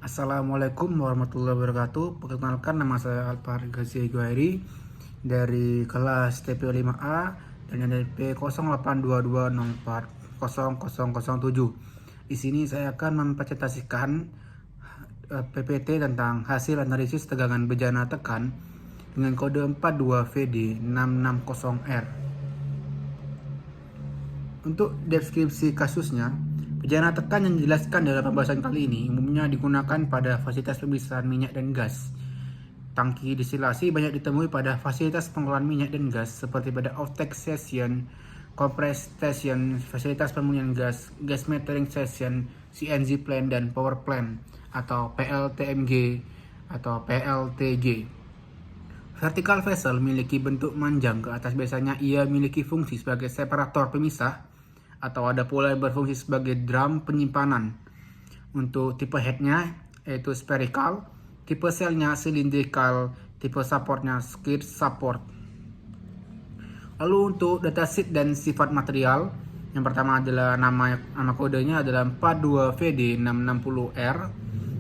Assalamualaikum warahmatullahi wabarakatuh. Perkenalkan, nama saya Alpari Ghazi Guhairi dari kelas TP5A dan NDP 0822040007. Di sini saya akan mempresentasikan PPT tentang hasil analisis tegangan bejana tekan dengan kode 42VD660R. Untuk deskripsi kasusnya, bejana tekan yang dijelaskan dalam pembahasan kali ini umumnya digunakan pada fasilitas pemisahan minyak dan gas. Tangki distilasi banyak ditemui pada fasilitas pengolahan minyak dan gas seperti pada offtake station, compress station, fasilitas pemulihan gas, gas metering station, CNG plant dan power plant atau PLTMG atau PLTG. Vertical vessel memiliki bentuk manjang ke atas, biasanya ia memiliki fungsi sebagai separator pemisah atau ada pula yang berfungsi sebagai drum penyimpanan. Untuk tipe headnya yaitu spherical, tipe selnya cylindrical, tipe supportnya skid support. Lalu untuk datasheet dan sifat material, yang pertama adalah nama kodenya adalah 42VD660R.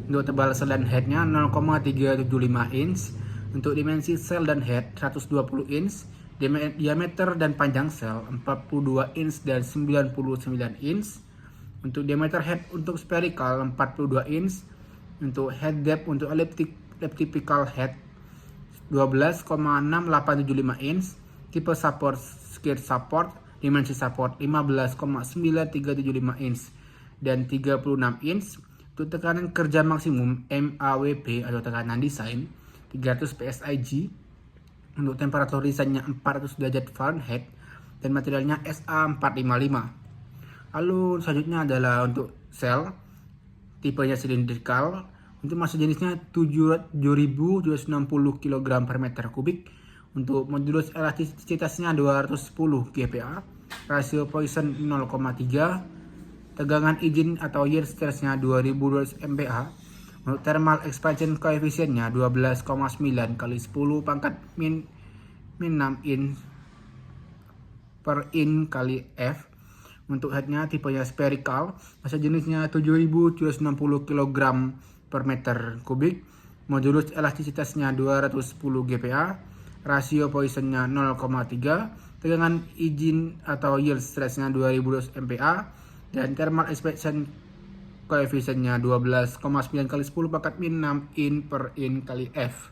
Untuk tebal sel dan headnya 0,375 inch. Untuk dimensi sel dan head 120 inch. Diameter dan panjang sel 42 inch dan 99 inch. Untuk diameter head untuk spherical 42 inch. Untuk head depth untuk elliptical head 12,6875 inch. Tipe support skid support, dimensi support 15,9375 inch dan 36 inch. Untuk tekanan kerja maksimum MAWP atau tekanan desain 300 PSIG. Untuk temperatur desainnya 400 derajat Fahrenheit dan materialnya SA455. Lalu selanjutnya adalah untuk sel, tipenya cylindrical. Untuk massa jenisnya 7.760 kg per meter kubik. Untuk modulus elastisitasnya 210 GPa. Rasio Poisson 0,3. Tegangan izin atau yield stressnya 2200 MPa. Untuk thermal expansion coefficientnya 12,9 kali 10 pangkat min 6 in per in kali F. Untuk headnya tipenya spherical, massa jenisnya 7.760 kg per meter kubik. Modulus elastisitasnya 210 GPa. Rasio Poissonnya 0,3. Tegangan izin atau yield stressnya 2200 MPa. Dan thermal expansion koefisiennya 12,9 kali 10 pangkat min 6 in per in kali F.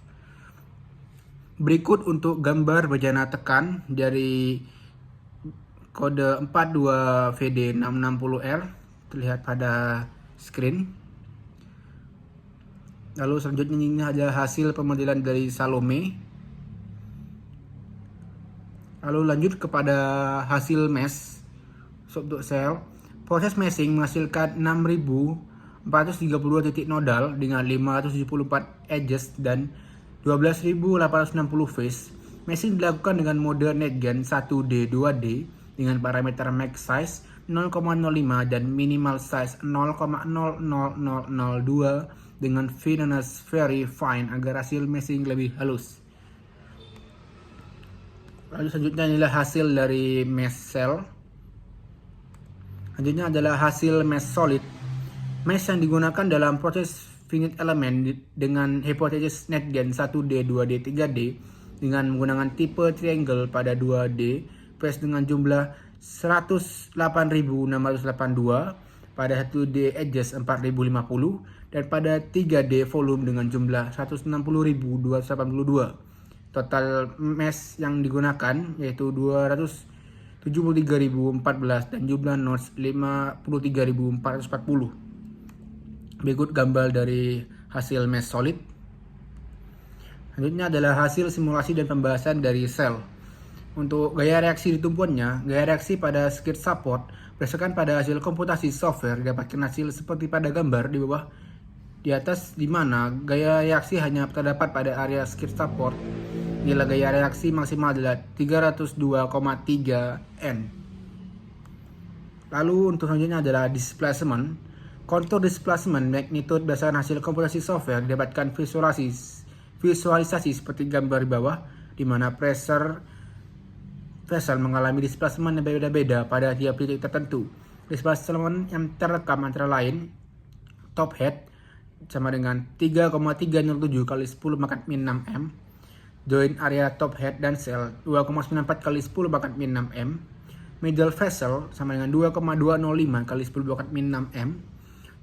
Berikut untuk gambar bejana tekan dari kode 42VD660R terlihat pada screen. Lalu selanjutnya ini adalah hasil pemodelan dari Salome. Lalu lanjut kepada hasil mesh untuk sel. Proses meshing menghasilkan 6.432 titik nodal dengan 574 edges dan 12.860 face. Meshing dilakukan dengan mode NetGaN 1D 2D dengan parameter max size 0,05 dan minimal size 0,00002 dengan fineness very fine agar hasil meshing lebih halus. Lalu selanjutnya inilah hasil dari mesh cell. Selanjutnya adalah hasil mesh solid. Mesh yang digunakan dalam proses finite element dengan hipotesis NetGaN 1D, 2D, 3D dengan menggunakan tipe triangle pada 2D face dengan jumlah 108.682 pada 1D edges 4050 dan pada 3D volume dengan jumlah 160.282. Total mesh yang digunakan yaitu 273.014 dan jumlah nodes 53.440. Berikut gambar dari hasil mesh solid. Selanjutnya adalah hasil simulasi dan pembahasan dari sel. Untuk gaya reaksi di tumpuannya, gaya reaksi pada skid support berdasarkan pada hasil komputasi software didapatkan hasil seperti pada gambar di bawah di atas, di mana gaya reaksi hanya terdapat pada area skid support. Nilai gaya reaksi maksimal adalah 302,3 N. Lalu untuk selanjutnya adalah displacement. Kontur displacement magnitude berdasarkan hasil komputasi software didapatkan visualisasi seperti gambar di bawah, di mana pressure vessel mengalami displacement yang berbeda-beda pada tiap titik tertentu. Displacement yang terekam antara lain top head sama dengan 3,307 kali 10 pangkat min 6M. Joint area top head dan cell 2,94 kali 10 pangkat min 6M. Middle vessel sama dengan 2,205 kali 10 pangkat min 6M.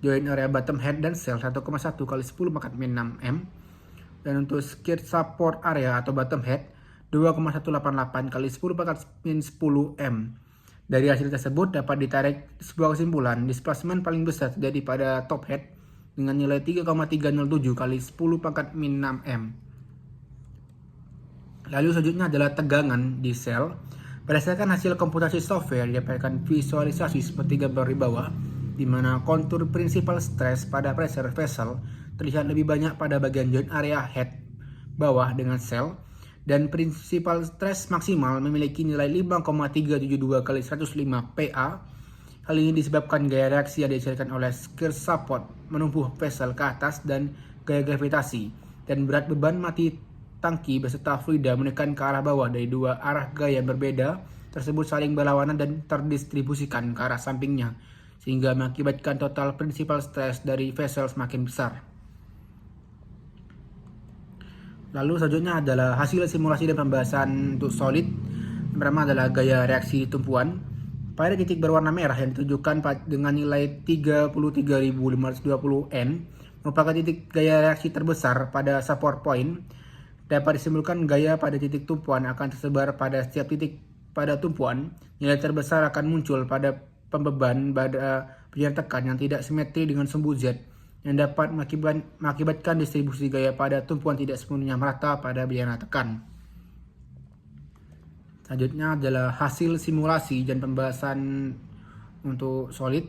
Joint area bottom head dan cell 1,1 kali 10 pangkat min 6M. Dan untuk skirt support area atau bottom head 2,188 kali 10 pangkat min 10M. Dari hasil tersebut dapat ditarik sebuah kesimpulan, displacement paling besar terjadi pada top head dengan nilai 3,307 kali 10 pangkat min 6M. Lalu selanjutnya adalah tegangan di sel. Berdasarkan hasil komputasi software didapatkan visualisasi seperti gambar di bawah, di mana kontur principal stress pada pressure vessel terlihat lebih banyak pada bagian joint area head bawah dengan sel, dan principal stress maksimal memiliki nilai 5,372 kali 105 PA. Hal ini disebabkan gaya reaksi yang dihasilkan oleh skirt support menumpuh vessel ke atas dan gaya gravitasi, dan berat beban mati tangki beserta fluida menekan ke arah bawah dari dua arah gaya yang berbeda tersebut saling berlawanan dan terdistribusikan ke arah sampingnya, sehingga mengakibatkan total principal stress dari vessel semakin besar. Lalu selanjutnya adalah hasil simulasi dan pembahasan untuk solid. Yang pertama adalah gaya reaksi tumpuan. Pada titik berwarna merah yang ditunjukkan dengan nilai 33.520 N merupakan titik gaya reaksi terbesar pada support point. Dapat disimpulkan gaya pada titik tumpuan akan tersebar pada setiap titik pada tumpuan. Nilai terbesar akan muncul pada pembeban pada bejana tekan yang tidak simetri dengan sumbu Z, yang dapat mengakibatkan distribusi gaya pada tumpuan tidak sepenuhnya merata pada bejana tekan. Selanjutnya adalah hasil simulasi dan pembahasan untuk solid,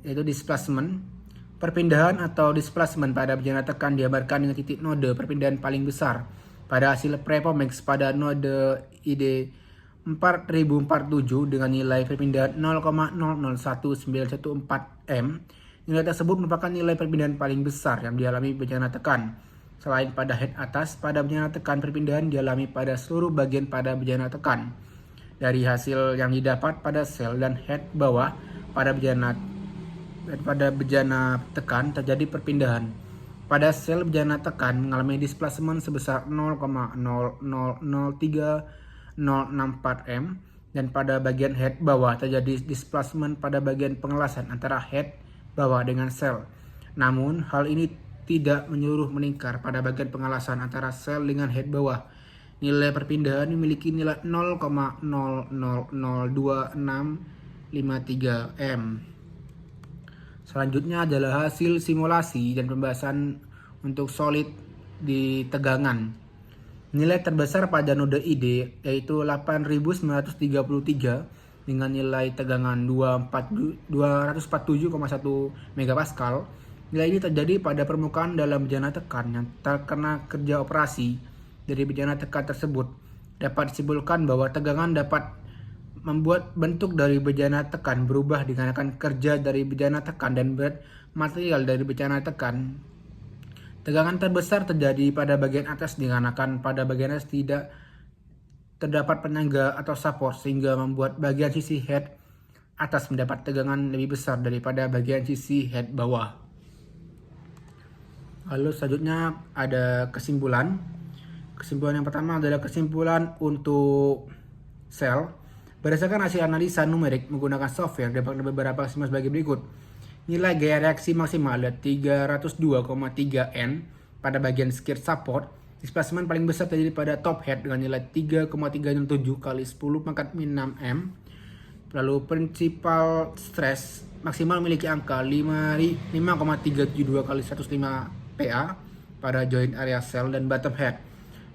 yaitu displacement. Perpindahan atau displacement pada bejana tekan digambarkan dengan titik node perpindahan paling besar pada hasil Prepomix pada node ID 4047 dengan nilai perpindahan 0,001914 M. Nilai tersebut merupakan nilai perpindahan paling besar yang dialami bejana tekan. Selain pada head atas, pada bejana tekan perpindahan dialami pada seluruh bagian pada bejana tekan. Dari hasil yang didapat pada sel dan head bawah pada bejana tekan terjadi perpindahan. Pada sel bejana tekan mengalami displacement sebesar 0,003064 M, dan pada bagian head bawah terjadi displacement pada bagian pengelasan antara head bawah dengan sel. Namun hal ini tidak menyeluruh meningkat pada bagian pengelasan antara sel dengan head bawah. Nilai perpindahan memiliki nilai 0,002653 M. Selanjutnya adalah hasil simulasi dan pembahasan untuk solid di tegangan. Nilai terbesar pada node ID yaitu 8933 dengan nilai tegangan 247,1 MPa. Nilai ini terjadi pada permukaan dalam bejana tekan yang terkena kerja operasi dari bejana tekan tersebut. Dapat disimpulkan bahwa tegangan dapat membuat bentuk dari bejana tekan berubah dikarenakan kerja dari bejana tekan dan berat material dari bejana tekan. Tegangan terbesar terjadi pada bagian atas dikarenakan pada bagian atas tidak terdapat penyangga atau support, sehingga membuat bagian sisi head atas mendapat tegangan lebih besar daripada bagian sisi head bawah. Lalu selanjutnya ada kesimpulan. Kesimpulan yang pertama adalah kesimpulan untuk sel. Berdasarkan hasil analisa numerik menggunakan software dapat beberapa kesimpulan sebagai berikut. Nilai gaya reaksi maksimal ada 302,3 N pada bagian skirt support. Displacement paling besar terjadi pada top head dengan nilai 3,307 kali 10 pangkat min 6 M. Lalu principal stress maksimal memiliki angka 5,372 kali 105 PA pada joint area cell dan bottom head.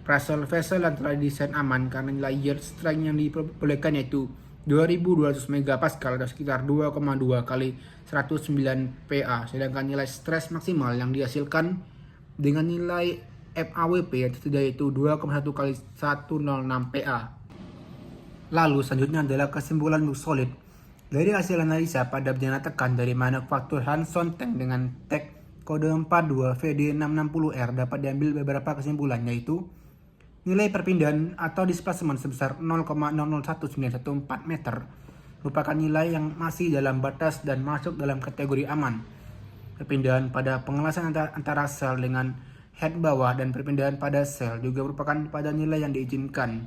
Pressure vessel yang telah didesain aman karena nilai yield strength yang diperbolehkan yaitu 2200 MPa atau sekitar 2,2 kali 109 PA, sedangkan nilai stres maksimal yang dihasilkan dengan nilai FAWP yang tersedia yaitu 2,1 kali 106 PA. Lalu selanjutnya adalah kesimpulan untuk solid. Dari hasil analisa pada bejana tekan dari manufaktur Hanson Tank dengan tag kode 42VD660R dapat diambil beberapa kesimpulan, yaitu nilai perpindahan atau displacement sebesar 0,001914 meter merupakan nilai yang masih dalam batas dan masuk dalam kategori aman. Perpindahan pada pengelasan antara sel dengan head bawah dan perpindahan pada sel juga merupakan pada nilai yang diizinkan.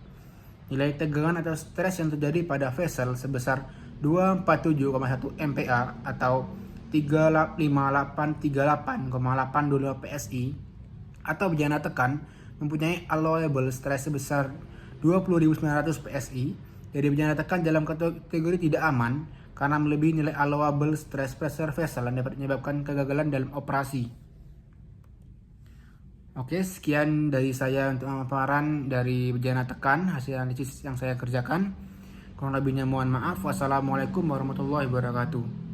Nilai tegangan atau stres yang terjadi pada vessel sebesar 247,1 MPa atau 35838,82 PSI atau bejana tekan mempunyai allowable stress sebesar 20.900 PSI. Jadi bejana tekan dalam kategori tidak aman karena melebihi nilai allowable stress pressure vessel yang dapat menyebabkan kegagalan dalam operasi. Oke, sekian dari saya untuk pemaparan dari bejana tekan hasil analisis yang saya kerjakan. Kurang lebihnya mohon maaf. Wassalamualaikum warahmatullahi wabarakatuh.